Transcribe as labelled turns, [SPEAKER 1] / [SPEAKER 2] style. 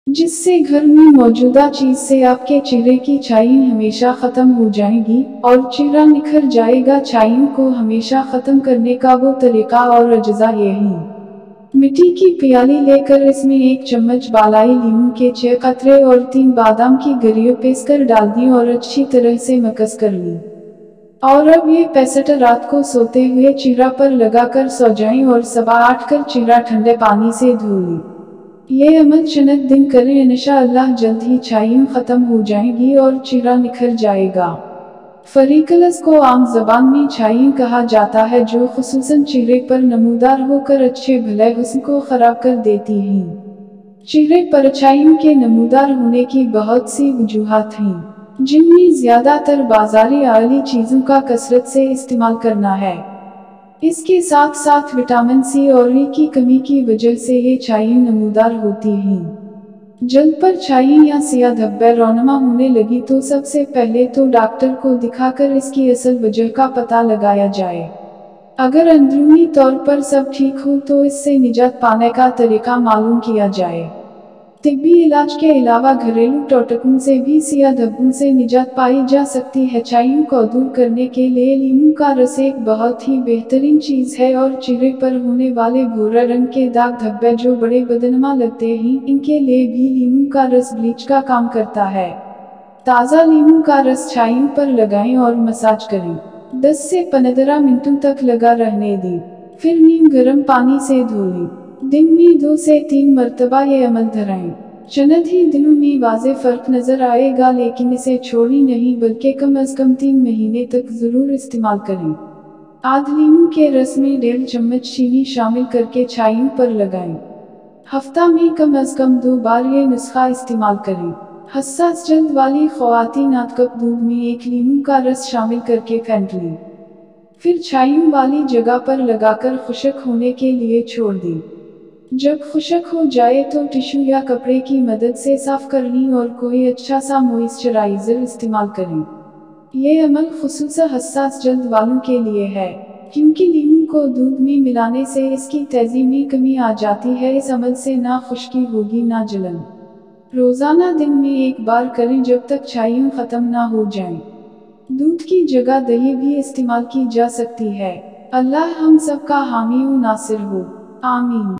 [SPEAKER 1] जिससे घर में मौजूदा चीज से आपके चेहरे की छाइयाँ हमेशा खत्म हो जाएंगी और चेहरा निखर जाएगा। छाइयों को हमेशा खत्म करने का वो तरीका और अज्जा यही। मिट्टी की प्याली लेकर इसमें 1 चम्मच बालाई लीमू के 6 कतरे और 3 बादाम की गिरियों पीस कर डाल दी और अच्छी तरह से मिक्स कर ली। और अब ये पेस्ट रात को सोते हुए चेहरा पर लगाकर सो जाएं और सुबह 8 कर चेहरा ठंडे पानी से धो लें। ये अमल चंद दिन करें, इंशाअल्लाह जल्द ही छाइयाँ खत्म हो जाएंगी और चेहरा निखर जाएगा। फरीकलस को आम ज़बान में छाइयाँ कहा जाता है, जो खुसूसन चेहरे पर नमूदार होकर अच्छे भले हुस्न को खराब कर देती हैं। चेहरे पर छाइयों के नमूदार होने की बहुत सी वजूहात हैं, जिनमें ज्यादातर बाजारी आली चीजों का कसरत से इस्तेमाल करना है। इसके साथ साथ विटामिन सी और ई की कमी की वजह से ये छाइयाँ नमूदार होती हैं। जल्द पर छाइयाँ या सियाह धब्बे रौनमा होने लगी तो सबसे पहले तो डॉक्टर को दिखाकर इसकी असल वजह का पता लगाया जाए। अगर अंदरूनी तौर पर सब ठीक हो तो इससे निजात पाने का तरीका मालूम किया जाए। तिब्बी इलाज के अलावा घरेलू टोटकों से भी सियाह धब्बों से निजात पाई जा सकती है। छाइयों को दूर करने के लिए लीमू का रस एक बहुत ही बेहतरीन चीज है और चेहरे पर होने वाले भूरा रंग के दाग धब्बे जो बड़े बदनमा लगते हैं, इनके लिए भी लीमू का रस ब्लीच का काम करता है। ताज़ा लीमू का रस छाइयों पर लगाएं और मसाज करें। 10 से 15 मिनटों तक लगा रहने दें, फिर नीम गर्म पानी से धो लें। दिन में 2 से 3 मरतबा ये अमल दोहराएं। चंद ही दिनों में वाज़े फर्क नजर आएगा, लेकिन इसे छोड़ी नहीं बल्कि कम अज कम 3 महीने तक जरूर इस्तेमाल करें। आध लीमू के रस में 1.5 चम्मच चीनी शामिल करके छाइयों पर लगाएं। हफ्ता में कम अज कम 2 बार ये नुस्खा इस्तेमाल करें। हसास जल्द वाली ख्वातीन आध कप दूध में 1 लीमू का रस शामिल करके फेंट लें, फिर छाइयों वाली जगह पर लगाकर खुश्क होने के लिए छोड़ दें। जब खुश्क हो जाए तो टिश्यू या कपड़े की मदद से साफ कर लें और कोई अच्छा सा मॉइस्चराइजर इस्तेमाल करें। ये अमल खुसूसन हसास जल्द वालों के लिए है, क्योंकि लीमू को दूध में मिलाने से इसकी तेजी में कमी आ जाती है। इस अमल से ना खुश्की होगी ना जलन। रोजाना दिन में 1 बार करें जब तक छाइयाँ खत्म ना हो जाएं। दूध की जगह दही भी इस्तेमाल की जा सकती है। अल्लाह हम सब का हामी व नासिर हो, आमीन।